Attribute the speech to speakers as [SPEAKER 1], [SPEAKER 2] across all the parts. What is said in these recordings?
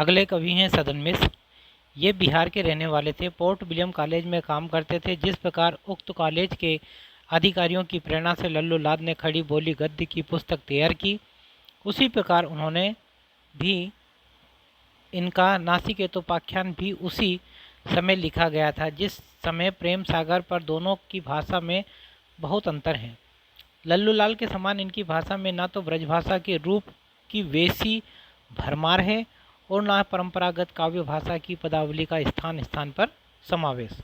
[SPEAKER 1] अगले कवि हैं सदन मिश्र। ये बिहार के रहने वाले थे। पोर्ट विलियम कॉलेज में काम करते थे। जिस प्रकार उक्त कॉलेज के अधिकारियों की प्रेरणा से लल्लू लाद ने खड़ी बोली गद्य की पुस्तक तैयार की, उसी प्रकार उन्होंने भी इनका नासिकेतोपाख्यान भी उसी समय लिखा गया था जिस समय प्रेम सागर पर। दोनों की भाषा में बहुत अंतर है। लल्लू लाल के समान इनकी भाषा में ना तो ब्रजभाषा के रूप की वैसी भरमार है और न परंपरागत काव्य भाषा की पदावली का स्थान स्थान पर समावेश।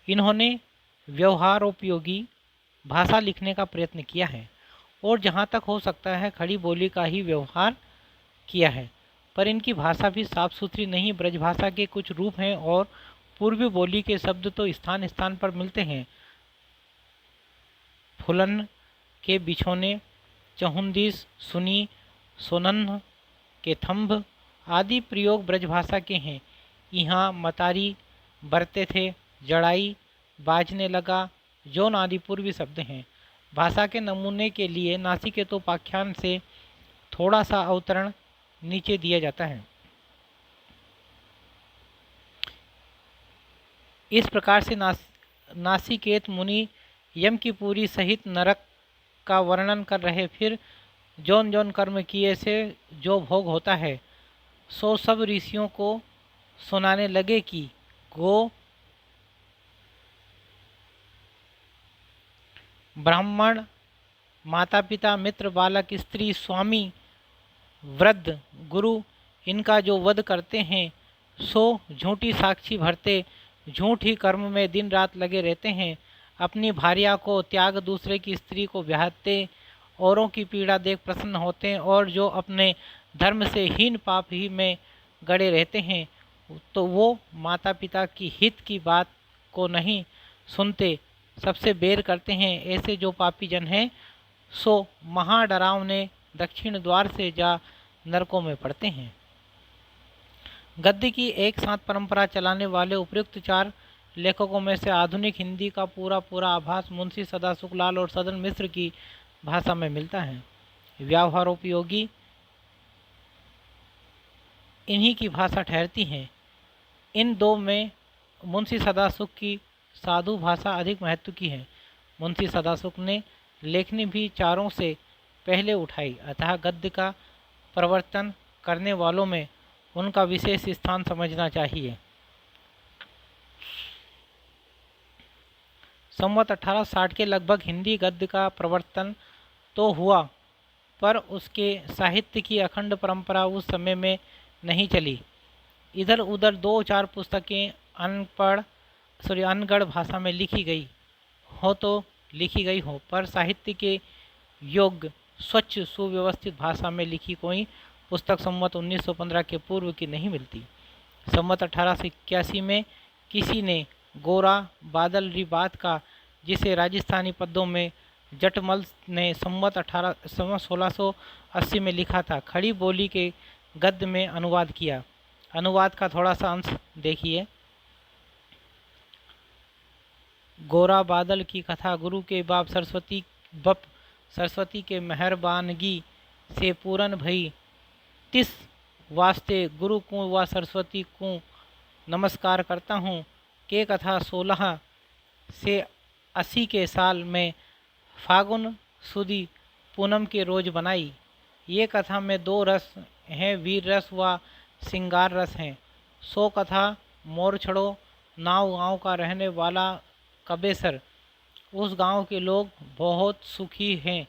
[SPEAKER 1] इन्होंने व्यवहारोपयोगी भाषा लिखने का प्रयत्न किया है और जहाँ तक हो सकता है खड़ी बोली का ही व्यवहार किया है, पर इनकी भाषा भी साफ सुथरी नहीं। ब्रजभाषा के कुछ रूप हैं और पूर्वी बोली के शब्द तो स्थान स्थान पर मिलते हैं। फुलन के बिछोने, चहुंदिस, सुनी, सोनन्ह के थंभ आदि प्रयोग ब्रजभाषा के हैं। यहाँ मतारी बरते थे, जड़ाई, बाजने लगा, जौन आदि पूर्वी शब्द हैं। भाषा के नमूने के लिए नासिकेतोपाख्यान से थोड़ा सा अवतरण नीचे दिया जाता है। इस प्रकार से नासिकेत मुनि यम की पूरी सहित नरक का वर्णन कर रहे। फिर जौन जौन कर्म किए से जो भोग होता है सो सब ऋषियों को सुनाने लगे कि गो, ब्राह्मण, माता पिता, मित्र, बालक, स्त्री, स्वामी, वृद्ध, गुरु इनका जो वध करते हैं सो झूठी साक्षी भरते, झूठ ही कर्म में दिन रात लगे रहते हैं। अपनी भार्या को त्याग दूसरे की स्त्री को ब्याहते, औरों की पीड़ा देख प्रसन्न होते हैं और जो अपने धर्म से हीन पाप ही में गड़े रहते हैं तो वो माता पिता की हित की बात को नहीं सुनते, सबसे बैर करते हैं। ऐसे जो पापी जन हैं सो महाडरावने दक्षिण द्वार से जा नरकों में पड़ते हैं। गद्य की एक साथ परंपरा चलाने वाले उपयुक्त चार लेखकों में से आधुनिक हिंदी का पूरा आभास मुंशी सदाशिव लाल और सदन मिश्र की भाषा में मिलता है। व्यवहारोपयोगी इन्हीं की भाषा ठहरती है। इन दो में मुंशी सदाशिव की साधु भाषा अधिक महत्व की है। मुंशी सदाशिव ने लेखनी भी चारों से पहले उठाई, अतः गद्य का प्रवर्तन करने वालों में उनका विशेष स्थान समझना चाहिए। संवत 1860 के लगभग हिंदी गद्य का प्रवर्तन तो हुआ, पर उसके साहित्य की अखंड परंपरा उस समय में नहीं चली। इधर उधर दो चार पुस्तकें अनगढ़ भाषा में लिखी गई हो, पर साहित्य के योग्य स्वच्छ सुव्यवस्थित भाषा में लिखी कोई पुस्तक संवत 1915 के पूर्व की नहीं मिलती। संवत 1881 में किसी ने गोरा बादल री बात का, जिसे राजस्थानी पद्यों में जटमल ने संवत 1680 में लिखा था, खड़ी बोली के गद्य में अनुवाद किया। अनुवाद का थोड़ा सा अंश देखिए। गोरा बादल की कथा गुरु के बाप सरस्वती के मेहरबानगी से पूरन भई, तिस वास्ते गुरु को व सरस्वती को नमस्कार करता हूँ। के कथा 16 से 80 के साल में फागुन सुदी पूनम के रोज बनाई। ये कथा में दो रस हैं, वीर रस व सिंगार रस हैं। सो कथा मोर छड़ो नाव गांव का रहने वाला कबेसर। उस गांव के लोग बहुत सुखी हैं,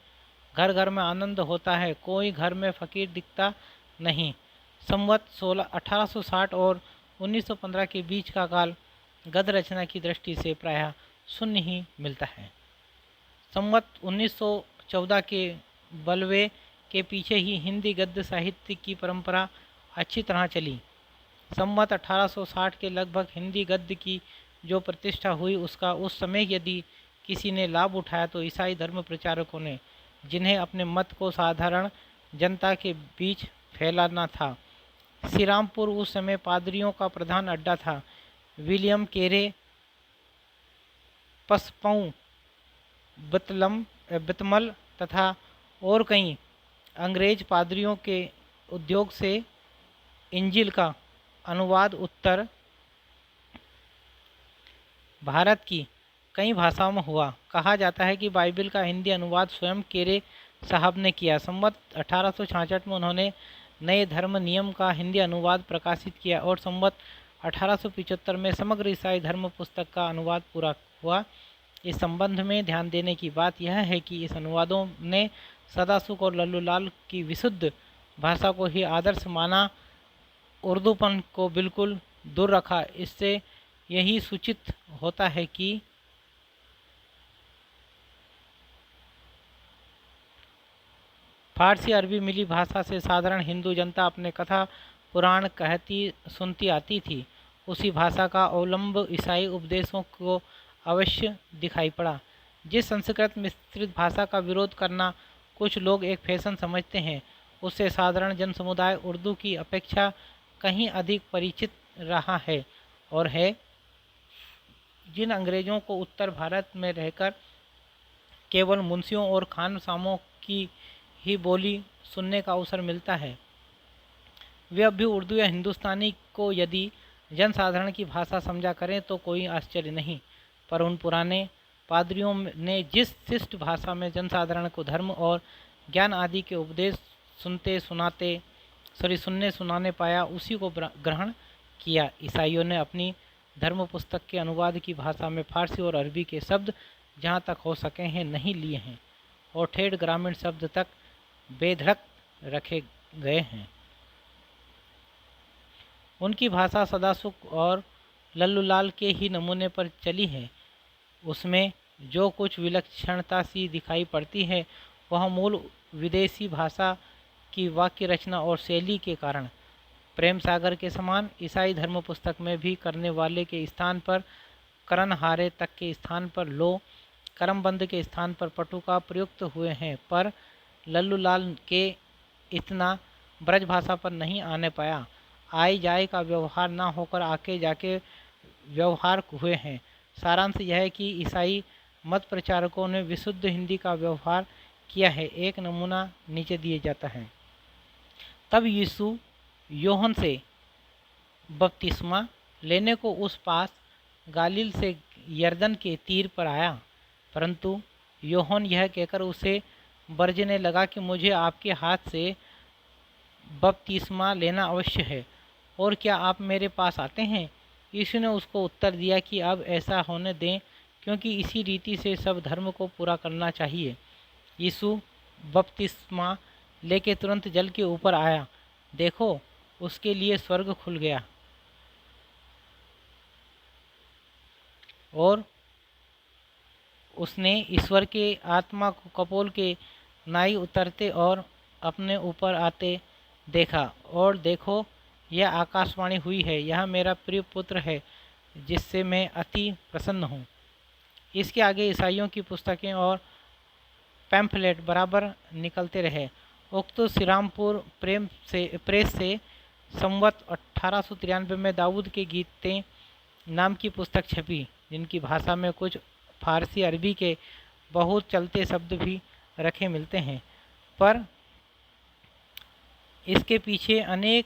[SPEAKER 1] घर घर में आनंद होता है, कोई घर में फकीर दिखता नहीं। संवत 1860 और 1915 के बीच का काल गद्य रचना की दृष्टि से प्रायः शून्य ही मिलता है। संवत 1914 के बलवे के पीछे ही हिंदी गद्य साहित्य की परंपरा अच्छी तरह चली। संवत 1860 के लगभग हिंदी गद्य की जो प्रतिष्ठा हुई उसका उस समय यदि किसी ने लाभ उठाया तो ईसाई धर्म प्रचारकों ने, जिन्हें अपने मत को साधारण जनता के बीच फैलाना था। श्रीरामपुर उस समय पादरियों का प्रधान अड्डा था। विलियम केरे, पसपऊ, बितमल तथा और कई अंग्रेज पादरियों के उद्योग से इंजिल का अनुवाद उत्तर भारत की कई भाषाओं में हुआ। कहा जाता है कि बाइबिल का हिंदी अनुवाद स्वयं केरे साहब ने किया। संवत 1866 में उन्होंने नए धर्म नियम का हिंदी अनुवाद प्रकाशित किया और संवत 1875 में समग्र ईसाई धर्म पुस्तक का अनुवाद पूरा हुआ। इस संबंध में ध्यान देने की बात यह है कि इस अनुवादों ने सदासुख और लल्लूलाल की विशुद्ध भाषा को ही आदर्श माना, उर्दूपन को बिल्कुल दूर रखा। इससे यही सूचित होता है कि फारसी अरबी मिली भाषा से साधारण हिंदू जनता अपने कथा पुराण कहती सुनती आती थी। उसी भाषा का अवलंब ईसाई उपदेशों को अवश्य दिखाई पड़ा। जिस संस्कृत मिश्रित भाषा का विरोध करना कुछ लोग एक फैशन समझते हैं, उससे साधारण जन समुदाय उर्दू की अपेक्षा कहीं अधिक परिचित रहा है और है। जिन अंग्रेजों को उत्तर भारत में रहकर केवल मुंशियों और खानसामों की ही बोली सुनने का अवसर मिलता है, वे अब भी उर्दू या हिंदुस्तानी को यदि जनसाधारण की भाषा समझा करें तो कोई आश्चर्य नहीं। पर उन पुराने पादरियों ने जिस शिष्ट भाषा में जनसाधारण को धर्म और ज्ञान आदि के उपदेश सुनने सुनाने पाया, उसी को ग्रहण किया। ईसाइयों ने अपनी धर्म पुस्तक के अनुवाद की भाषा में फारसी और अरबी के शब्द जहाँ तक हो सके हैं नहीं लिए हैं और ठेठ ग्रामीण शब्द तक बेधड़क रखे गए हैं। उनकी भाषा सदासुख और लल्लूलाल के ही नमूने पर चली है। उसमें जो कुछ विलक्षणता सी दिखाई पड़ती है वह मूल विदेशी भाषा की वाक्य रचना और शैली के कारण। प्रेम सागर के समान ईसाई धर्म पुस्तक में भी करने वाले के स्थान पर करनहारे तक के स्थान पर लो, करमबंद के स्थान पर पटुका प्रयुक्त हुए हैं, पर लल्लूलाल के इतना ब्रज भाषा पर नहीं आने पाया। आए जाए का व्यवहार ना होकर आके जाके व्यवहार हुए हैं। सारांश यह है कि ईसाई मत प्रचारकों ने विशुद्ध हिंदी का व्यवहार किया है। एक नमूना नीचे दिए जाता है। तब यीशु योहन से बपतिस्मा लेने को उस पास गालिल से यरदन के तीर पर आया, परंतु योहन यह कहकर उसे बरजने लगा कि मुझे आपके हाथ से बपतिस्मा लेना अवश्य है, और क्या आप मेरे पास आते हैं? यीशु ने उसको उत्तर दिया कि अब ऐसा होने दें, क्योंकि इसी रीति से सब धर्म को पूरा करना चाहिए। यीशु बपतिस्मा लेके तुरंत जल के ऊपर आया। देखो, उसके लिए स्वर्ग खुल गया और उसने ईश्वर के आत्मा को कपोल के नाई उतरते और अपने ऊपर आते देखा। और देखो, यह आकाशवाणी हुई है, यह मेरा प्रिय पुत्र है जिससे मैं अति प्रसन्न हूँ। इसके आगे ईसाइयों की पुस्तकें और पैम्फलेट बराबर निकलते रहे। उक्त श्रीरामपुर प्रेस से संवत 1893 में दाऊद के गीतें नाम की पुस्तक छपी, जिनकी भाषा में कुछ फारसी अरबी के बहुत चलते शब्द भी रखे मिलते हैं, पर इसके पीछे अनेक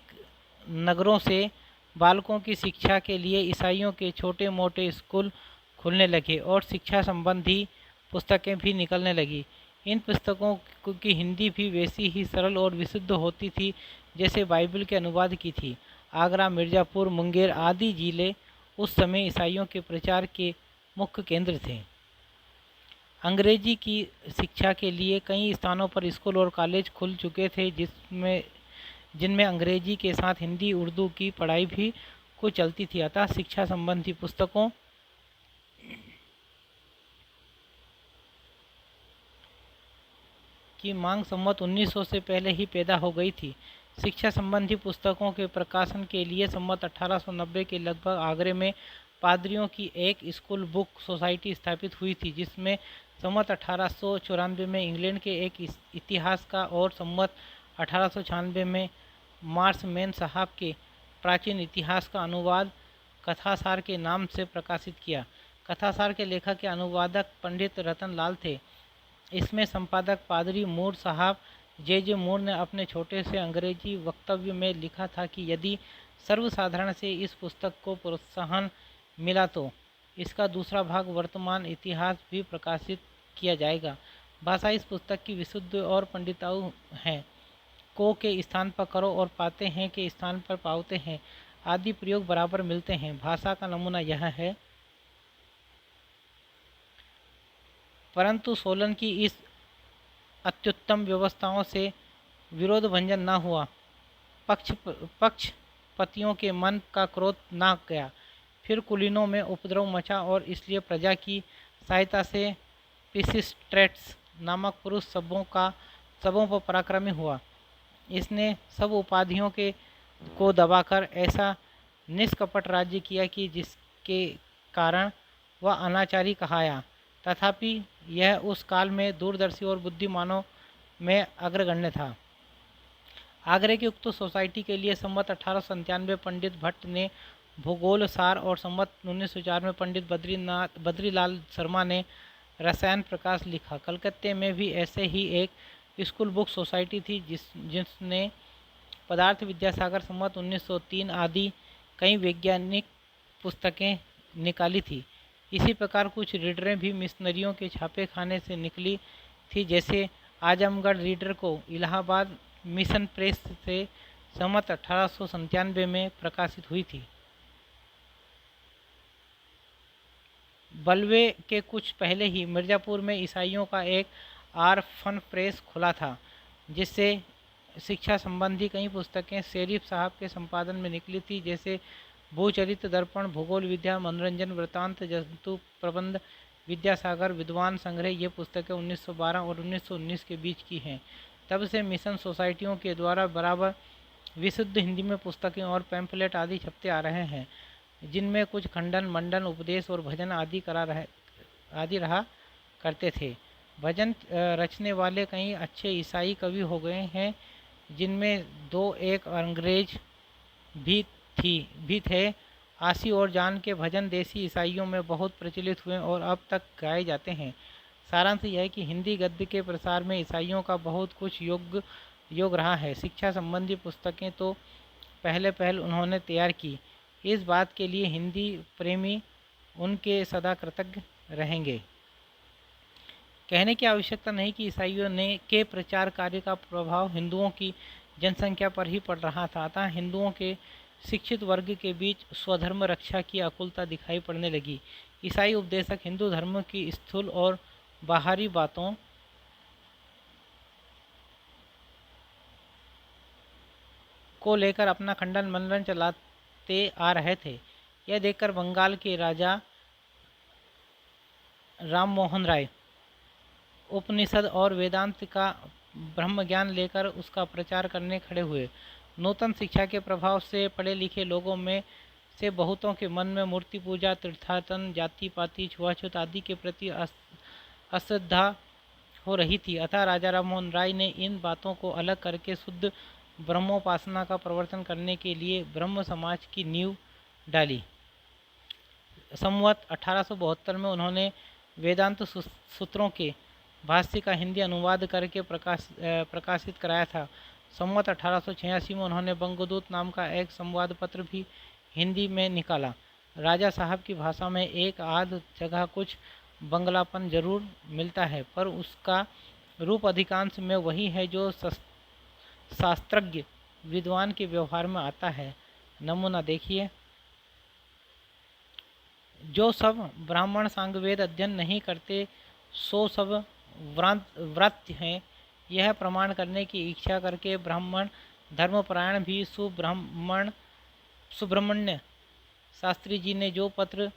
[SPEAKER 1] नगरों से बालकों की शिक्षा के लिए ईसाइयों के छोटे मोटे स्कूल खुलने लगे और शिक्षा संबंधी पुस्तकें भी निकलने लगी। इन पुस्तकों की हिंदी भी वैसी ही सरल और विशुद्ध होती थी जैसे बाइबिल के अनुवाद की थी। आगरा, मिर्ज़ापुर, मुंगेर आदि जिले उस समय ईसाइयों के प्रचार के मुख्य केंद्र थे। अंग्रेजी की शिक्षा के लिए कई स्थानों पर स्कूल और कॉलेज खुल चुके थे, जिनमें अंग्रेजी के साथ हिंदी उर्दू की पढ़ाई भी कुछ चलती थी। अतः शिक्षा संबंधी पुस्तकों की मांग संवत 1900 से पहले ही पैदा हो गई थी। शिक्षा संबंधी पुस्तकों के प्रकाशन के लिए संवत 1890 के लगभग आगरे में पादरियों की एक स्कूल बुक सोसाइटी स्थापित हुई थी, जिसमें संवत 1894 में इंग्लैंड के एक इतिहास का और संवत 1896 में मार्समैन साहब के प्राचीन इतिहास का अनुवाद कथासार के नाम से प्रकाशित किया। कथासार के लेखक के अनुवादक पंडित रतन लाल थे। इसमें संपादक पादरी मूर साहब जे मूर ने अपने छोटे से अंग्रेजी वक्तव्य में लिखा था कि यदि सर्वसाधारण से इस पुस्तक को प्रोत्साहन मिला तो इसका दूसरा भाग वर्तमान इतिहास भी प्रकाशित किया जाएगा। भाषा इस पुस्तक की विशुद्ध और पंडिताऊ है। को के स्थान पर करो और पाते हैं के स्थान पर पावते हैं आदि प्रयोग बराबर मिलते हैं। भाषा का नमूना यह है। परंतु सोलन की इस अत्युत्तम व्यवस्थाओं से विरोध भंजन न हुआ। पक्षपतियों के मन का क्रोध न गया। फिर कुलीनों में उपद्रव मचा और इसलिए प्रजा की सहायता से पिसिस्ट्रेट्स नामक पुरुष सबों पर पराक्रमी हुआ। इसने सब उपाधियों को दबाकर ऐसा निष्कपट राज्य किया कि जिसके कारण वह अनाचारी कहाया। तथापि यह उस काल में दूरदर्शी और बुद्धिमानों में अग्रगण्य था। आगरे की उक्त सोसाइटी के लिए संवत 1897 पंडित भट्ट ने भूगोल सार और संवत 1904 में पंडित बद्रीलाल शर्मा ने रसायन प्रकाश लिखा। कलकत्ते में भी ऐसे ही एक स्कूल बुक सोसाइटी थी जिसने पदार्थ विद्यासागर संवत 1903 आदि कई वैज्ञानिक पुस्तकें निकाली थी। इसी प्रकार कुछ रीडरें भी मिशनरियों के छापे खाने से निकली थी, जैसे आजमगढ़ रीडर को इलाहाबाद मिशन प्रेस से संवत 1897 में प्रकाशित हुई थी। बल्वे के कुछ पहले ही मिर्ज़ापुर में ईसाइयों का एक आरफन प्रेस खुला था, जिससे शिक्षा संबंधी कई पुस्तकें शेरिफ साहब के संपादन में निकली थी, जैसे भूचरित्र दर्पण, भूगोल विद्या, मनोरंजन वृत्तांत, जंतु प्रबंध, विद्यासागर, विद्वान संग्रह। ये पुस्तकें 1912 और 1919 के बीच की हैं। तब से मिशन सोसाइटियों के द्वारा बराबर विशुद्ध हिंदी में पुस्तकें और पैम्फलेट आदि छपते आ रहे हैं, जिनमें कुछ खंडन, मंडन, उपदेश और भजन आदि रहा करते थे। भजन रचने वाले कई अच्छे ईसाई कवि हो गए हैं, जिनमें दो एक अंग्रेज भी थे। आसी और जान के भजन देसी ईसाइयों में बहुत प्रचलित हुए और अब तक गाए जाते हैं। सारांश यह है कि हिंदी गद्य के प्रसार में ईसाइयों का बहुत कुछ योग रहा है। शिक्षा संबंधी पुस्तकें तो पहल उन्होंने तैयार की। इस बात के लिए हिंदी प्रेमी उनके सदा कृतज्ञ रहेंगे। कहने की आवश्यकता नहीं कि ईसाइयों के प्रचार कार्य का प्रभाव हिंदुओं की जनसंख्या पर ही पड़ रहा था। अतः हिंदुओं के शिक्षित वर्ग के बीच स्वधर्म रक्षा की आकुलता दिखाई पड़ने लगी। ईसाई उपदेशक हिंदू धर्म की स्थूल और बाहरी बातों को लेकर अपना खंडन मंडन चलाते आ रहे थे। यह देखकर बंगाल के राजा राम मोहन राय उपनिषद और वेदांत का ब्रह्म ज्ञान लेकर उसका प्रचार करने खड़े हुए। नूतन शिक्षा के प्रभाव से पढ़े लिखे लोगों में से बहुतों के मन में मूर्ति पूजा, तीर्थाटन, जाति पाति, छुआछूत आदि के प्रति अश्रद्धा हो रही थी। अतः राजा राम मोहन राय ने इन बातों को अलग करके शुद्ध ब्रह्मोपासना का प्रवर्तन करने के लिए ब्रह्म समाज की नींव डाली। संवत 1872 में उन्होंने वेदांत सूत्रों के भाष्य का हिंदी अनुवाद करके प्रकाशित कराया था। संवत 1886 में उन्होंने बंगदूत नाम का एक संवाद पत्र भी हिंदी में निकाला। राजा साहब की भाषा में एक आध जगह कुछ बंगलापन जरूर मिलता है, पर उसका रूप अधिकांश में वही है जो शास्त्रज्ञ विद्वान के व्यवहार में आता है। नमूना देखिए। जो सब ब्राह्मण सांगवेद अध्ययन नहीं करते सो सब व्रत हैं, यह प्रमाण करने की इच्छा करके ब्राह्मण धर्मपरायण भी सुब्रह्मण्य शास्त्री जी ने जो पत्र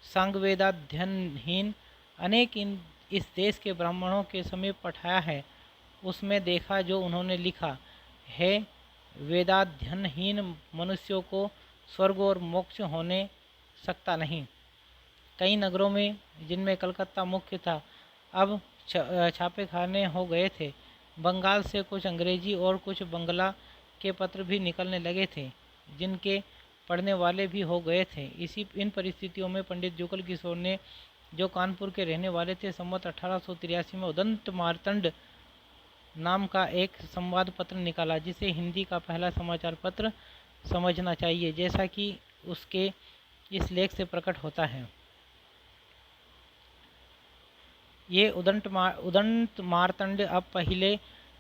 [SPEAKER 1] सांगवेदाध्ययनहीन अनेक इस देश के ब्राह्मणों के समीप पठाया है, उसमें देखा जो उन्होंने लिखा है। वेदाध्ययनहीन मनुष्यों को स्वर्ग और मोक्ष होने सकता नहीं। कई नगरों में, जिनमें कलकत्ता मुख्य था, अब छापे खाने हो गए थे। बंगाल से कुछ अंग्रेजी और कुछ बंगला के पत्र भी निकलने लगे थे, जिनके पढ़ने वाले भी हो गए थे। इन परिस्थितियों में पंडित जुगल किशोर ने, जो कानपुर के रहने वाले थे, संवत 1883 में उदंत मार्तंड नाम का एक संवाद पत्र निकाला, जिसे हिंदी का पहला समाचार पत्र समझना चाहिए, जैसा कि उसके इस लेख से प्रकट होता है। ये उदंत मार्तंड अब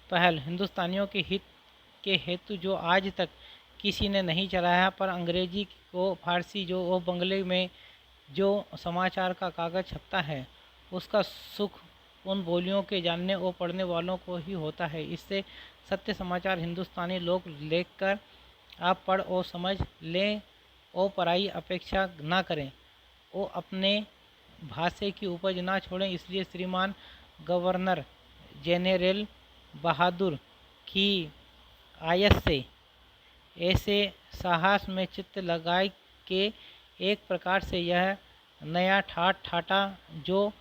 [SPEAKER 1] पहल हिंदुस्तानियों के हित के हेतु जो आज तक किसी ने नहीं चलाया, पर अंग्रेजी को फारसी जो वो बंगले में जो समाचार का कागज़ छपता है, उसका सुख उन बोलियों के जानने और पढ़ने वालों को ही होता है। इससे सत्य समाचार हिंदुस्तानी लोग लेकर आप पढ़ और समझ लें और पराई अपेक्षा ना करें और अपने भाषा की उपज ना छोड़ें। इसलिए श्रीमान गवर्नर जेनरल बहादुर की आयत से ऐसे साहस में चित्त लगाए कि एक प्रकार से यह नया ठाटा जो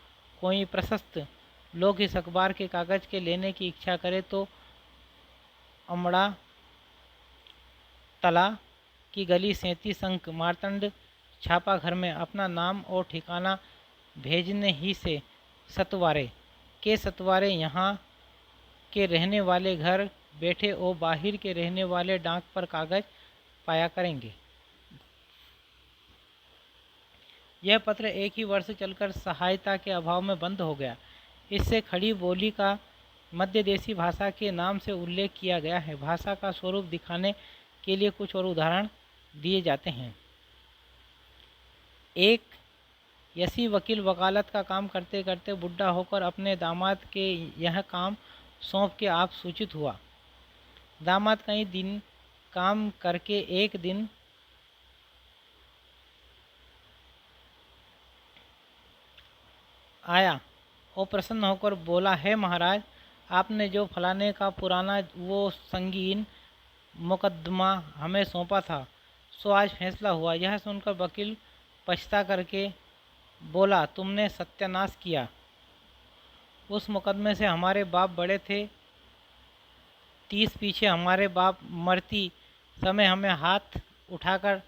[SPEAKER 1] कोई प्रशस्त लोग इस अखबार के कागज़ के लेने की इच्छा करे तो अमड़ा तला की गली 37 अंक मार्तंड छापा घर में अपना नाम और ठिकाना भेजने ही से सतवारे यहाँ के रहने वाले घर बैठे और बाहर के रहने वाले डाक पर कागज़ पाया करेंगे। यह पत्र एक ही वर्ष चलकर सहायता के अभाव में बंद हो गया। इससे खड़ी बोली का मध्यदेशी भाषा के नाम से उल्लेख किया गया है। भाषा का स्वरूप दिखाने के लिए कुछ और उदाहरण दिए जाते हैं। एक यसी वकील वकालत का काम करते करते बुढ़ा होकर अपने दामाद के यह काम सौंप के आप सूचित हुआ। दामाद कई दिन काम करके एक दिन आया और प्रसन्न होकर बोला, है महाराज, आपने जो फलाने का पुराना वो संगीन मुकदमा हमें सौंपा था, सो आज फैसला हुआ। यह सुनकर वकील पछता करके बोला, तुमने सत्यानाश किया। उस मुकदमे से हमारे बाप बड़े थे। 30 पीछे हमारे बाप मरती समय हमें हाथ उठाकर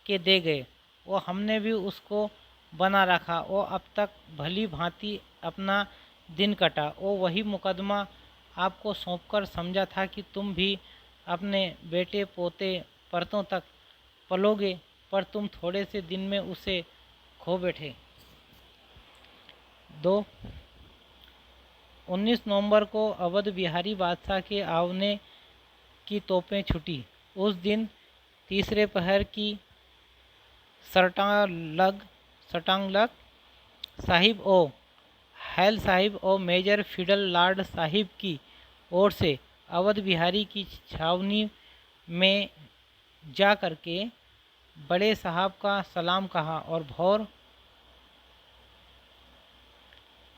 [SPEAKER 1] के दे गए और हमने भी उसको बना रखा और अब तक भली भांति अपना दिन कटा और वही मुकदमा आपको सौंपकर समझा था कि तुम भी अपने बेटे पोते परतों तक पलोगे, पर तुम थोड़े से दिन में उसे खो बैठे। 2 19 नवंबर को अवध बिहारी बादशाह के आवने की तोपें छुटी। उस दिन तीसरे पहर की सटांगलग साहिब और हैल साहिब और मेजर फिडल लार्ड साहिब की ओर से अवध बिहारी की छावनी में जा कर के बड़े साहब का सलाम कहा और भौर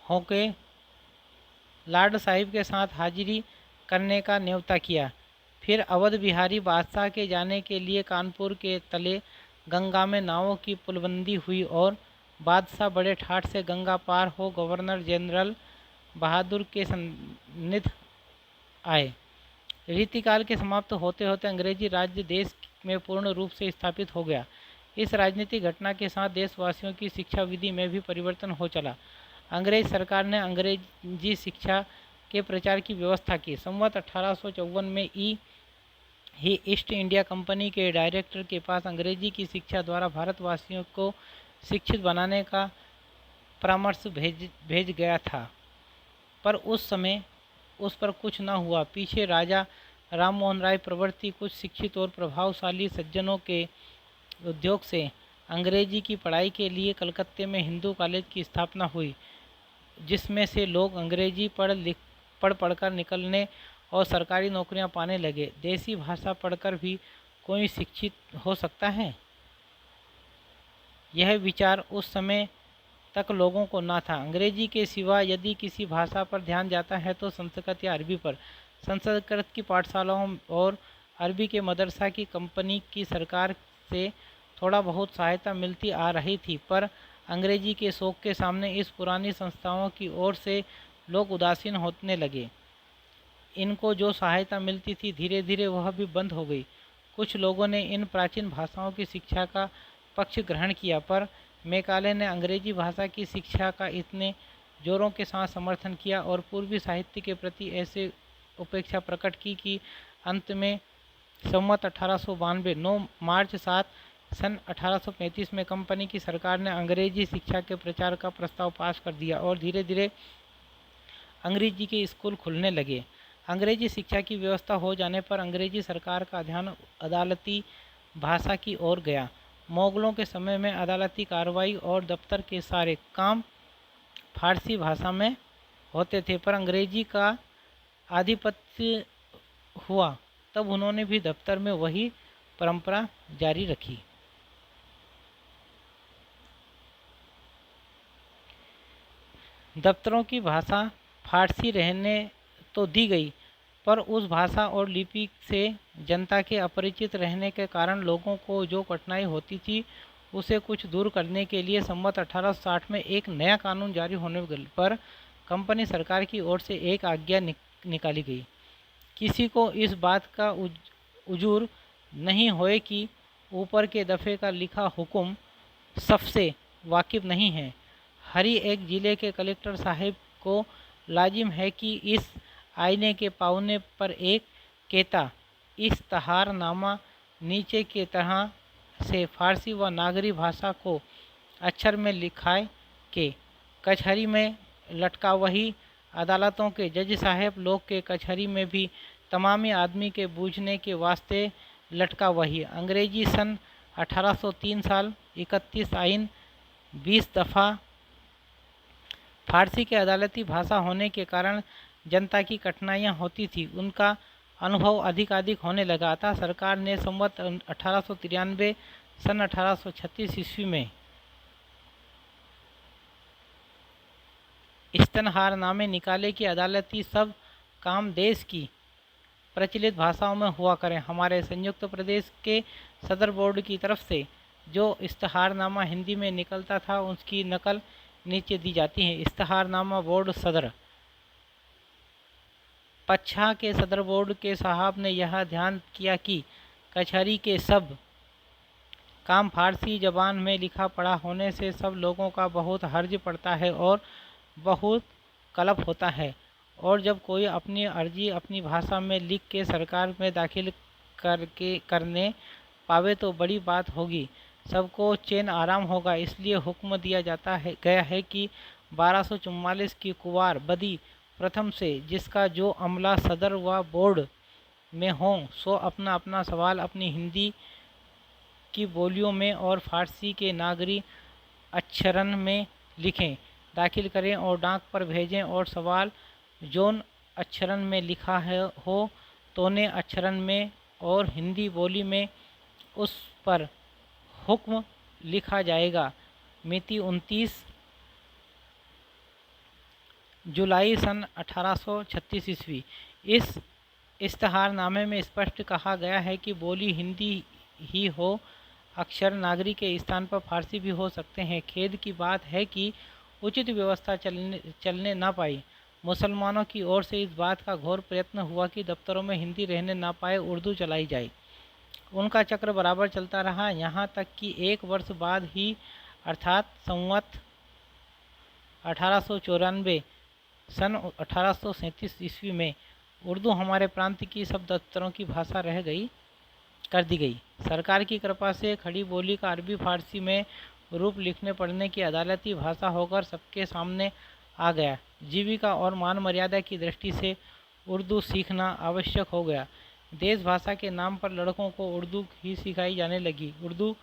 [SPEAKER 1] होके लार्ड साहिब के साथ हाजिरी करने का न्योता किया। फिर अवध बिहारी बादशाह के जाने के लिए कानपुर के तले गंगा में नावों की पुलबंदी हुई और बादशाह बड़े ठाठ से गंगा पार हो गवर्नर जनरल बहादुर के सन्निध आए। रीतिकाल के समाप्त होते होते अंग्रेजी राज्य देश में पूर्ण रूप से स्थापित हो गया। इस राजनीतिक घटना के साथ देशवासियों की शिक्षा विधि में भी परिवर्तन हो चला। अंग्रेज सरकार ने अंग्रेजी शिक्षा के प्रचार की व्यवस्था की। संवत 1854 में ही ईस्ट इंडिया कंपनी के डायरेक्टर के पास अंग्रेजी की शिक्षा द्वारा भारतवासियों को शिक्षित बनाने का परामर्श भेज गया था, पर उस समय उस पर कुछ न हुआ। पीछे राजा राम मोहन राय प्रभृति कुछ शिक्षित और प्रभावशाली सज्जनों के उद्योग से अंग्रेजी की पढ़ाई के लिए कलकत्ते में हिंदू कॉलेज की स्थापना हुई, जिसमें से लोग अंग्रेजी पढ़कर निकलने और सरकारी नौकरियां पाने लगे। देसी भाषा पढ़कर भी कोई शिक्षित हो सकता है, यह विचार उस समय तक लोगों को ना था। अंग्रेजी के सिवा यदि किसी भाषा पर ध्यान जाता है तो संस्कृत या अरबी पर। संस्कृत की पाठशालाओं और अरबी के मदरसा की कंपनी की सरकार से थोड़ा बहुत सहायता मिलती आ रही थी, पर अंग्रेजी के शौक के सामने इस पुरानी संस्थाओं की ओर से लोग उदासीन होने लगे। इनको जो सहायता मिलती थी धीरे धीरे वह भी बंद हो गई। कुछ लोगों ने इन प्राचीन भाषाओं की शिक्षा का पक्ष ग्रहण किया, पर मैकाले ने अंग्रेजी भाषा की शिक्षा का इतने जोरों के साथ समर्थन किया और पूर्वी साहित्य के प्रति ऐसे उपेक्षा प्रकट की कि अंत में संवत 1892 9 मार्च 7 सन 1835 में कंपनी की सरकार ने अंग्रेजी शिक्षा के प्रचार का प्रस्ताव पास कर दिया और धीरे धीरे अंग्रेजी के स्कूल खुलने लगे। अंग्रेजी शिक्षा की व्यवस्था हो जाने पर अंग्रेजी सरकार का ध्यान अदालती भाषा की ओर गया। मुगलों के समय में अदालती कार्रवाई और दफ्तर के सारे काम फारसी भाषा में होते थे, पर अंग्रेजी का आधिपत्य हुआ तब उन्होंने भी दफ्तर में वही परंपरा जारी रखी। दफ्तरों की भाषा फारसी रहने तो दी गई, पर उस भाषा और लिपि से जनता के अपरिचित रहने के कारण लोगों को जो कठिनाई होती थी उसे कुछ दूर करने के लिए संवत 1860 में एक नया कानून जारी होने पर कंपनी सरकार की ओर से एक आज्ञा निकाली गई। किसी को इस बात का उजूर नहीं होए कि ऊपर के दफ़े का लिखा हुक्म सबसे वाकिफ नहीं है। हरी एक ज़िले के कलेक्टर साहब को लाजिम है कि इस आईने के पावने पर एक केता इश्तहारनामा नीचे की तरह से फारसी व नागरी भाषा को अक्षर में लिखाए के कचहरी में लटका वही अदालतों के जज साहब लोग के कचहरी में भी तमामी आदमी के बूझने के वास्ते लटका वही। अंग्रेजी सन 1803 साल 31 आइन 20 दफ़ा फारसी के अदालती भाषा होने के कारण जनता की कठिनाइयाँ होती थी, उनका अनुभव अधिक होने लगा था। सरकार ने संवत 1893 सन 1836 ईस्वी में इश्तहारनामे निकाले कि अदालती सब काम देश की प्रचलित भाषाओं में हुआ करें। हमारे संयुक्त प्रदेश के सदर बोर्ड की तरफ से जो इश्तहारनामा हिंदी में निकलता था उसकी नकल नीचे दी जाती है। इश्तहारनामा बोर्ड सदर पच्छा के सदर बोर्ड के साहब ने यह ध्यान किया कि कचहरी के सब काम फारसी जबान में लिखा पढ़ा होने से सब लोगों का बहुत हर्ज पड़ता है और बहुत कलप होता है, और जब कोई अपनी अर्जी अपनी भाषा में लिख के सरकार में दाखिल करने पावे तो बड़ी बात होगी, सबको चैन आराम होगा। इसलिए हुक्म दिया गया है कि 1244 की कुवार बदी प्रथम से जिसका जो अमला सदर व बोर्ड में हो सो अपना अपना सवाल अपनी हिंदी की बोलियों में और फारसी के नागरी अक्षरन में लिखें, दाखिल करें और डाक पर भेजें, और सवाल जोन अक्षरन में लिखा है हो तोने अक्षरन में और हिंदी बोली में उस पर हुक्म लिखा जाएगा। मिति 29 जुलाई सन 1836 ईस्वी। इस इश्तहारनामे में स्पष्ट कहा गया है कि बोली हिंदी ही हो, अक्षर नागरी के स्थान पर फारसी भी हो सकते हैं। खेद की बात है कि उचित व्यवस्था चलने ना पाई। मुसलमानों की ओर से इस बात का घोर प्रयत्न हुआ कि दफ्तरों में हिंदी रहने ना पाए, उर्दू चलाई जाए। उनका चक्र बराबर चलता रहा, यहाँ तक कि एक वर्ष बाद ही अर्थात संवत 1894 सन 1837 ईस्वी में उर्दू हमारे प्रांत की सब दफ्तरों की भाषा कर दी गई। सरकार की कृपा से खड़ी बोली का अरबी फारसी में रूप लिखने पढ़ने की अदालती भाषा होकर सबके सामने आ गया। जीविका और मान मर्यादा की दृष्टि से उर्दू सीखना आवश्यक हो गया। देश भाषा के नाम पर लड़कों को उर्दू ही सिखाई जाने लगी। उर्दू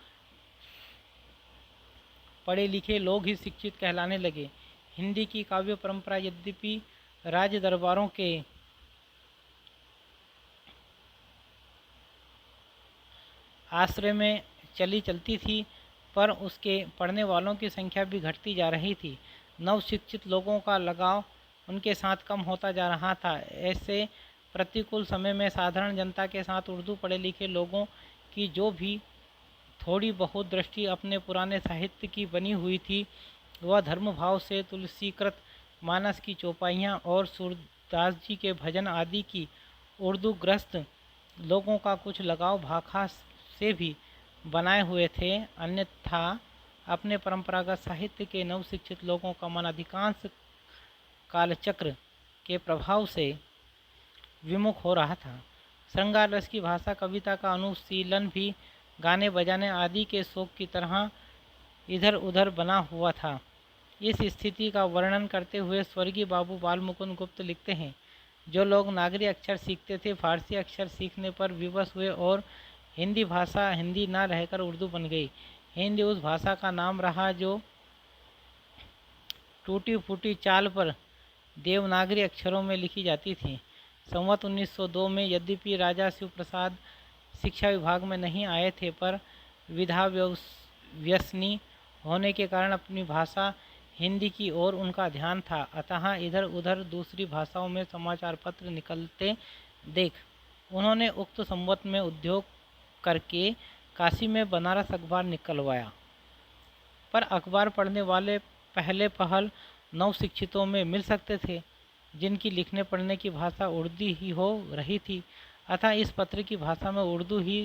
[SPEAKER 1] पढ़े लिखे लोग ही शिक्षित कहलाने लगे। हिंदी की काव्य परंपरा यद्यपि राज दरबारों के आश्रय में चलती थी, पर उसके पढ़ने वालों की संख्या भी घटती जा रही थी। नव शिक्षित लोगों का लगाव उनके साथ कम होता जा रहा था। ऐसे प्रतिकूल समय में साधारण जनता के साथ उर्दू पढ़े लिखे लोगों की जो भी थोड़ी बहुत दृष्टि अपने पुराने साहित्य की बनी हुई थी, वह धर्म भाव से तुलसीकृत मानस की चौपाइयाँ और सूरदास जी के भजन आदि की उर्दू ग्रस्त लोगों का कुछ लगाव भाखा से भी बनाए हुए थे। अन्यथा अपने परंपरागत साहित्य के नव शिक्षित लोगों का मन अधिकांश कालचक्र के प्रभाव से विमुख हो रहा था। श्रृंगार रस की भाषा कविता का अनुशीलन भी गाने बजाने आदि के शौक की तरह इधर उधर बना हुआ था। इस स्थिति का वर्णन करते हुए स्वर्गीय बाबू बाल मुकुंद गुप्त लिखते हैं, जो लोग नागरी अक्षर सीखते थे फारसी अक्षर सीखने पर विवश हुए और हिंदी भाषा हिंदी ना रहकर उर्दू बन गई। हिंदी उस भाषा का नाम रहा जो टूटी फूटी चाल पर देवनागरी अक्षरों में लिखी जाती थी। संवत 1902 में यद्यपि राजा शिव प्रसाद शिक्षा विभाग में नहीं आए थे, पर विधा व्यसनी होने के कारण अपनी भाषा हिंदी की ओर उनका ध्यान था। अतः इधर उधर दूसरी भाषाओं में समाचार पत्र निकलते देख उन्होंने उक्त संवत में उद्योग करके काशी में बनारस अखबार निकलवाया। पर अखबार पढ़ने वाले पहले पहल नव शिक्षितों में मिल सकते थे, जिनकी लिखने पढ़ने की भाषा उर्दू ही हो रही थी। अतः इस पत्र की भाषा में उर्दू ही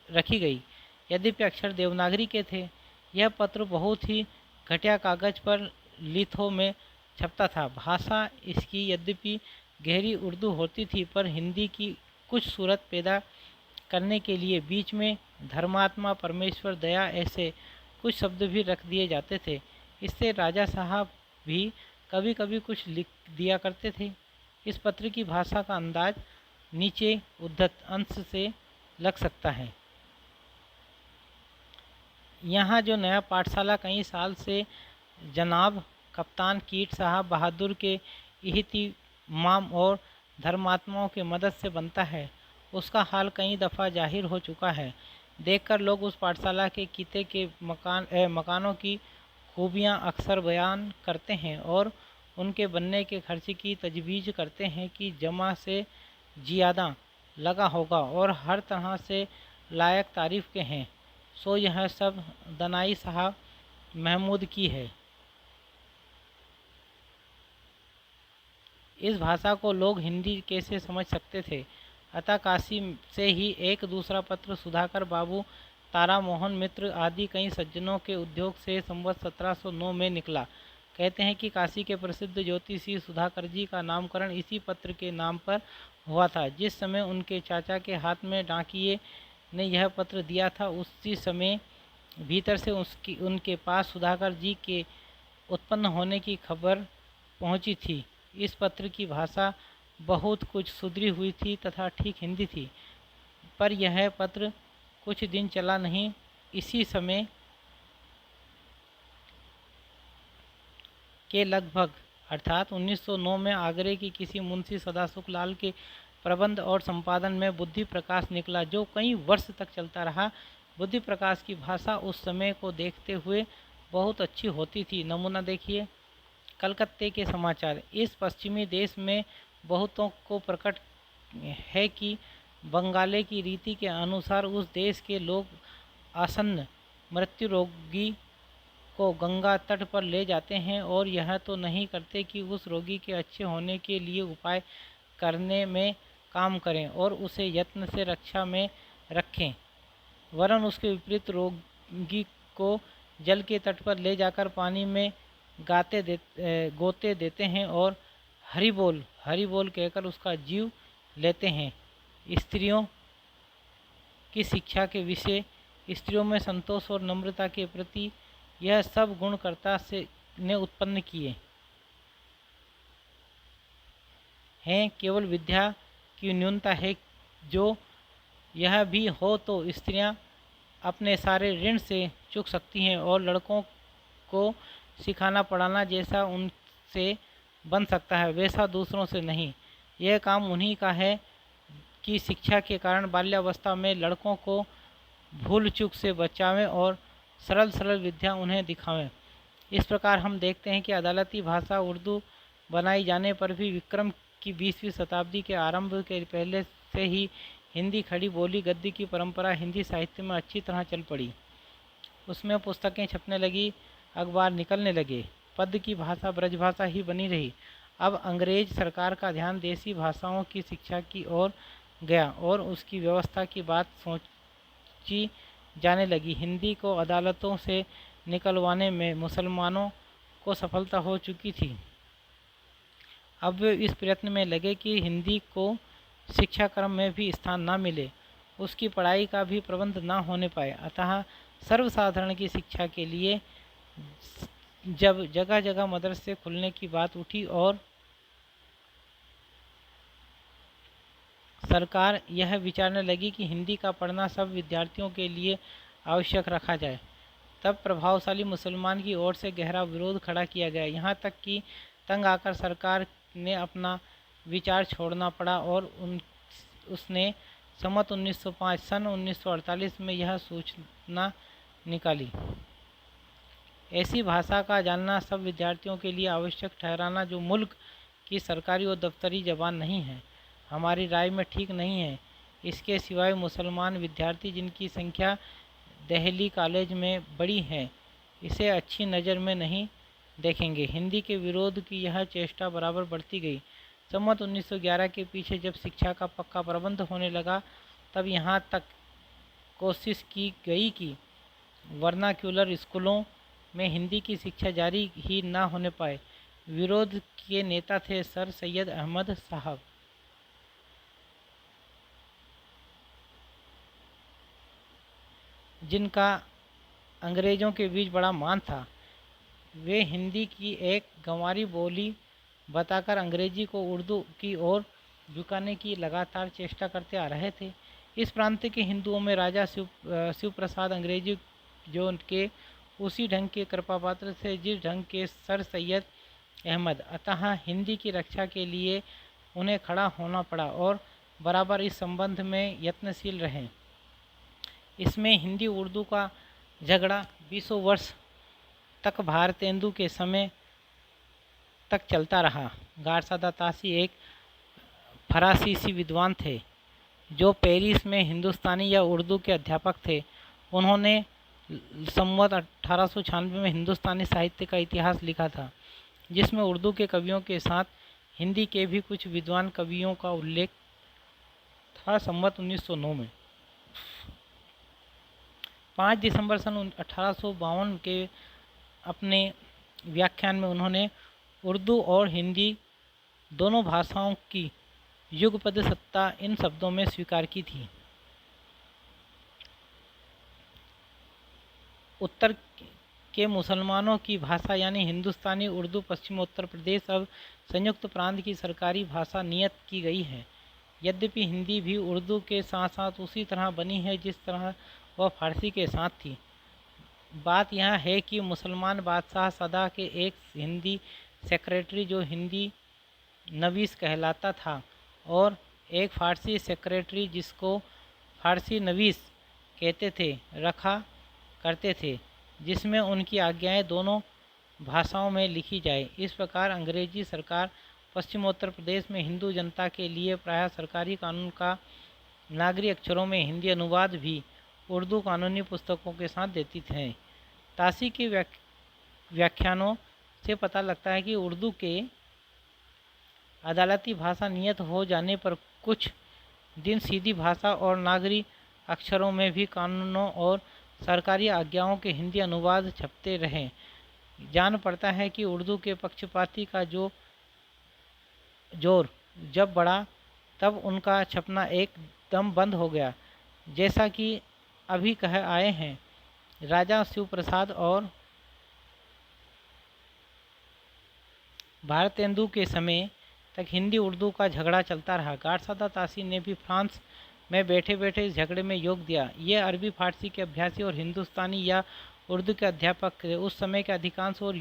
[SPEAKER 1] रखी गई, यद्यपि अक्षर देवनागरी के थे। यह पत्र बहुत ही घटिया कागज पर लिथों में छपता था। भाषा इसकी यद्यपि गहरी उर्दू होती थी, पर हिंदी की कुछ सूरत पैदा करने के लिए बीच में धर्मात्मा, परमेश्वर, दया ऐसे कुछ शब्द भी रख दिए जाते थे। इससे राजा साहब भी कभी कभी कुछ लिख दिया करते थे। इस पत्र की भाषा का अंदाज नीचे उद्धत अंश से लग सकता है। यहाँ जो नया पाठशाला कई साल से जनाब कप्तान कीट साहब बहादुर के इहतिमाम और धर्मात्माओं के मदद से बनता है, उसका हाल कई दफ़ा जाहिर हो चुका है। देखकर लोग उस पाठशाला के किते के मकानों की खूबियाँ अक्सर बयान करते हैं और उनके बनने के खर्च की तजवीज़ करते हैं कि जमा से ज़्यादा लगा होगा और हर तरह से लायक तारीफ़ के हैं। सो यह सब दनाई साहब महमूद की है। इस भाषा को लोग हिंदी कैसे समझ सकते थे? अतः काशी से ही एक दूसरा पत्र सुधाकर बाबू, तारा मोहन मित्र आदि कई सज्जनों के उद्योग से संवत 1709 में निकला। कहते हैं कि काशी के प्रसिद्ध ज्योतिषी सुधाकर जी का नामकरण इसी पत्र के नाम पर हुआ था। जिस समय उनके चाचा के हाथ में डाकिये ने यह पत्र दिया था, उसी समय भीतर से उनके पास सुधाकर जी के उत्पन्न होने की खबर पहुंची थी। इस पत्र की भाषा बहुत कुछ सुधरी हुई थी तथा ठीक हिंदी थी, पर यह पत्र कुछ दिन चला नहीं। इसी समय के लगभग अर्थात 1909 में आगरे की किसी मुंशी सदासुख लाल के प्रबंध और संपादन में बुद्धि प्रकाश निकला, जो कई वर्ष तक चलता रहा। बुद्धि प्रकाश की भाषा उस समय को देखते हुए बहुत अच्छी होती थी। नमूना देखिए, कलकत्ते के समाचार। इस पश्चिमी देश में बहुतों को प्रकट है कि बंगाले की रीति के अनुसार उस देश के लोग आसन्न मृत्यु रोगी को गंगा तट पर ले जाते हैं और यह तो नहीं करते कि उस रोगी के अच्छे होने के लिए उपाय करने में काम करें और उसे यत्न से रक्षा में रखें, वरन उसके विपरीत रोगी को जल के तट पर ले जाकर पानी में गोते देते हैं और हरि बोल कहकर उसका जीव लेते हैं। स्त्रियों की शिक्षा के विषय, स्त्रियों में संतोष और नम्रता के प्रति यह सब गुणकर्ता ने उत्पन्न किए हैं। केवल विद्या की न्यूनता है। जो यह भी हो तो स्त्रियां अपने सारे ऋण से चूक सकती हैं और लड़कों को सिखाना पढ़ाना जैसा उनसे बन सकता है, वैसा दूसरों से नहीं। यह काम उन्हीं का है कि शिक्षा के कारण बाल्यावस्था में लड़कों को भूल चूक से बचावें और सरल सरल विद्या उन्हें दिखावें। इस प्रकार हम देखते हैं कि अदालती भाषा उर्दू बनाई जाने पर भी विक्रम की 20वीं शताब्दी के आरंभ के पहले से ही हिंदी खड़ी बोली गद्य की परंपरा हिंदी साहित्य में अच्छी तरह चल पड़ी। उसमें पुस्तकें छपने लगी, अखबार निकलने लगे, पद्य की भाषा ब्रजभाषा ही बनी रही। अब अंग्रेज सरकार का ध्यान देसी भाषाओं की शिक्षा की ओर गया और उसकी व्यवस्था की बात सोची जाने लगी। हिंदी को अदालतों से निकलवाने में मुसलमानों को सफलता हो चुकी थी। अब वे इस प्रयत्न में लगे कि हिंदी को शिक्षा क्रम में भी स्थान न मिले, उसकी पढ़ाई का भी प्रबंध न होने पाए। अतः सर्वसाधारण की शिक्षा के लिए जब जगह जगह मदरसे खुलने की बात उठी और सरकार यह विचारने लगी कि हिंदी का पढ़ना सब विद्यार्थियों के लिए आवश्यक रखा जाए, तब प्रभावशाली मुसलमान की ओर से गहरा विरोध खड़ा किया गया। यहाँ तक कि तंग आकर सरकार ने अपना विचार छोड़ना पड़ा और उसने सम्मत 1905 सन 1948 में यह सूचना निकाली। ऐसी भाषा का जानना सब विद्यार्थियों के लिए आवश्यक ठहराना जो मुल्क की सरकारी और दफ्तरी ज़बान नहीं है, हमारी राय में ठीक नहीं है। इसके सिवाय मुसलमान विद्यार्थी जिनकी संख्या दिल्ली कॉलेज में बड़ी है, इसे अच्छी नज़र में नहीं देखेंगे। हिंदी के विरोध की यह चेष्टा बराबर बढ़ती गई। सम्मत 1911 के पीछे जब शिक्षा का पक्का प्रबंध होने लगा, तब यहाँ तक कोशिश की गई कि वर्नाक्युलर स्कूलों में हिंदी की शिक्षा जारी ही न होने पाए। विरोध के नेता थे सर सैयद अहमद साहब, जिनका अंग्रेज़ों के बीच बड़ा मान था। वे हिंदी की एक गंवारी बोली बताकर अंग्रेजी को उर्दू की ओर झुकाने की लगातार चेष्टा करते आ रहे थे। इस प्रांत के हिंदुओं में राजा शिव प्रसाद अंग्रेजी जो उनके उसी ढंग के कृपापात्र थे जिस ढंग के सर सैयद अहमद। अतः हिंदी की रक्षा के लिए उन्हें खड़ा होना पड़ा और बराबर इस संबंध में यत्नशील रहे। इसमें हिंदी उर्दू का झगड़ा 20 वर्ष तक भारतेंदु के समय तक चलता रहा। गारसादा तासी एक फरासीसी विद्वान थे जो पेरिस में हिंदुस्तानी या उर्दू के अध्यापक थे। उन्होंने संवत 1896 में हिंदुस्तानी साहित्य का इतिहास लिखा था, जिसमें उर्दू के कवियों के साथ हिंदी के भी कुछ विद्वान कवियों का उल्लेख था। संवत 1909 में 5 दिसंबर सन 1852 के अपने व्याख्यान में उन्होंने उर्दू और हिंदी दोनों भाषाओं की युगपद सत्ता इन शब्दों में स्वीकार की थी। उत्तर के मुसलमानों की भाषा यानी हिंदुस्तानी उर्दू पश्चिमोत्तर प्रदेश अब संयुक्त प्रांत की सरकारी भाषा नियत की गई है। यद्यपि हिंदी भी उर्दू के साथ साथ उसी तरह बनी है जिस तरह वह फारसी के साथ थी। बात यह है कि मुसलमान बादशाह सदा के एक हिंदी सेक्रेटरी जो हिंदी नवीस कहलाता था और एक फ़ारसी सेक्रेटरी जिसको फ़ारसी नवीस कहते थे रखा करते थे, जिसमें उनकी आज्ञाएं दोनों भाषाओं में लिखी जाए। इस प्रकार अंग्रेजी सरकार पश्चिमोत्तर प्रदेश में हिंदू जनता के लिए प्रायः सरकारी कानून का नागरी अक्षरों में हिंदी अनुवाद भी उर्दू कानूनी पुस्तकों के साथ देती थे। तासी के व्याख्यानों से पता लगता है कि उर्दू के अदालती भाषा नियत हो जाने पर कुछ दिन सीधी भाषा और नागरी अक्षरों में भी कानूनों और सरकारी आज्ञाओं के हिंदी अनुवाद छपते रहे। जान पड़ता है कि उर्दू के पक्षपाती का जो जोर जब बढ़ा तब उनका छपना एकदम बंद हो गया। जैसा कि अभी कह आए हैं, राजा शिव प्रसाद और भारतेंदु के समय तक हिंदी उर्दू का झगड़ा चलता रहा। गारसादा तासी ने भी फ्रांस में बैठे बैठे इस झगड़े में योग दिया। ये अरबी फारसी के अभ्यासी और हिंदुस्तानी या उर्दू के अध्यापक थे। उस समय के अधिकांश और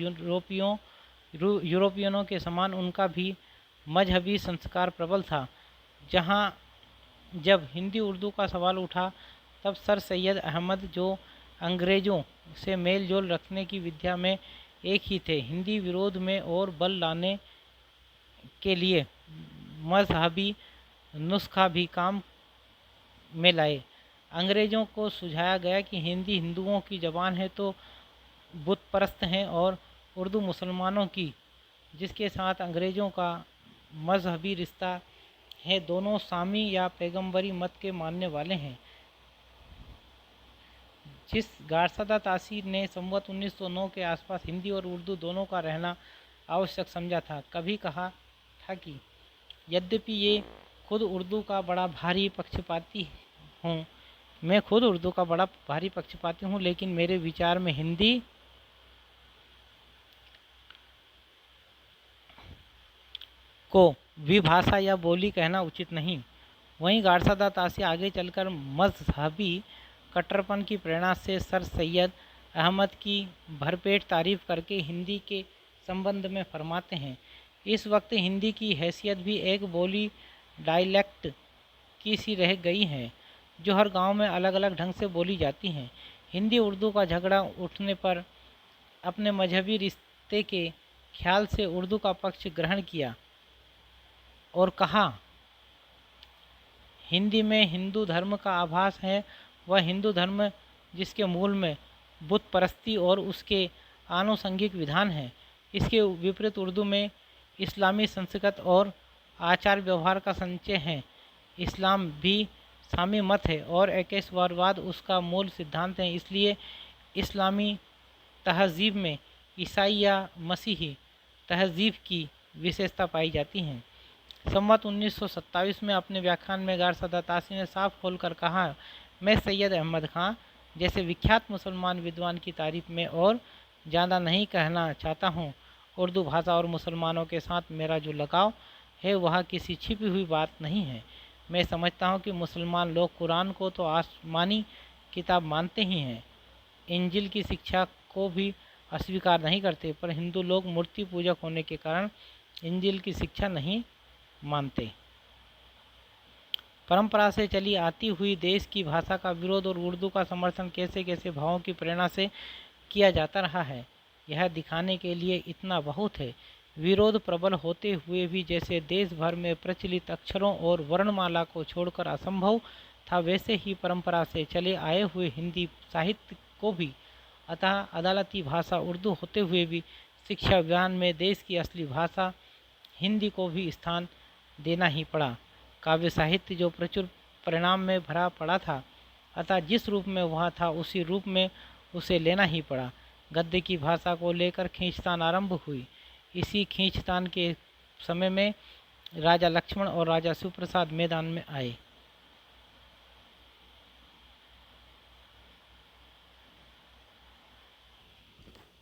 [SPEAKER 1] यूरोपियनों के समान उनका भी मजहबी संस्कार प्रबल था। जहाँ जब हिंदी उर्दू का सवाल उठा तब सर सैयद अहमद जो अंग्रेज़ों से मेल जोल रखने की विद्या में एक ही थे, हिंदी विरोध में और बल लाने के लिए मजहबी नुस्खा भी काम में लाए। अंग्रेज़ों को सुझाया गया कि हिंदी हिंदुओं की ज़बान है तो बुत परस्त हैं और उर्दू मुसलमानों की, जिसके साथ अंग्रेज़ों का मजहबी रिश्ता है, दोनों सामी या पैगंबरी मत के मानने वाले हैं। जिस गारसादा तासी ने संवत 1909 के आसपास हिंदी और उर्दू दोनों का रहना आवश्यक समझा था, कभी कहा था कि यद्यपि ये खुद उर्दू का बड़ा भारी पक्षपाती हूँ मैं खुद उर्दू का बड़ा भारी पक्षपाती हूँ, लेकिन मेरे विचार में हिंदी को विभाषा या बोली कहना उचित नहीं। वहीं गारसादा तासी आगे चलकर मजहबी कट्टरपन की प्रेरणा से सर सैयद अहमद की भरपेट तारीफ करके हिंदी के संबंध में फरमाते हैं, इस वक्त हिंदी की हैसियत भी एक बोली डायलेक्ट की सी रह गई है, जो हर गांव में अलग अलग ढंग से बोली जाती हैं। हिंदी उर्दू का झगड़ा उठने पर अपने मजहबी रिश्ते के ख्याल से उर्दू का पक्ष ग्रहण किया और कहा, हिंदी में हिंदू धर्म का आभास है। वह हिंदू धर्म जिसके मूल में बुत परस्ती और उसके आनुषंगिक विधान हैं। इसके विपरीत उर्दू में इस्लामी संस्कृत और आचार व्यवहार का संचय है। इस्लाम भी सामी मत है और एकेश्वरवाद उसका मूल सिद्धांत है। इसलिए इस्लामी तहजीब में ईसाई या मसीही तहजीब की विशेषता पाई जाती है। संवत 1927 में अपने व्याख्यान में गारसादा तासी ने साफ खोलकर कहा, मैं सैयद अहमद खां जैसे विख्यात मुसलमान विद्वान की तारीफ में और ज़्यादा नहीं कहना चाहता हूँ। उर्दू भाषा और मुसलमानों के साथ मेरा जो लगाव है वह किसी छिपी हुई बात नहीं है। मैं समझता हूँ कि मुसलमान लोग कुरान को तो आसमानी किताब मानते ही हैं, इंजिल की शिक्षा को भी अस्वीकार नहीं करते, पर हिंदू लोग मूर्ति पूजक होने के कारण इंजिल की शिक्षा नहीं मानते। परंपरा से चली आती हुई देश की भाषा का विरोध और उर्दू का समर्थन कैसे कैसे भावों की प्रेरणा से किया जाता रहा है, यह दिखाने के लिए इतना बहुत है। विरोध प्रबल होते हुए भी जैसे देश भर में प्रचलित अक्षरों और वर्णमाला को छोड़कर असंभव था, वैसे ही परंपरा से चले आए हुए हिंदी साहित्य को भी, अतः अदालती भाषा उर्दू होते हुए भी शिक्षा अभियान में देश की असली भाषा हिंदी को भी स्थान देना ही पड़ा। काव्य साहित्य जो प्रचुर परिणाम में भरा पड़ा था, अतः जिस रूप में वह था उसी रूप में उसे लेना ही पड़ा। गद्य की भाषा को लेकर खींचतान आरंभ हुई। इसी खींचतान के समय में राजा लक्ष्मण और राजा शिवप्रसाद मैदान में आए।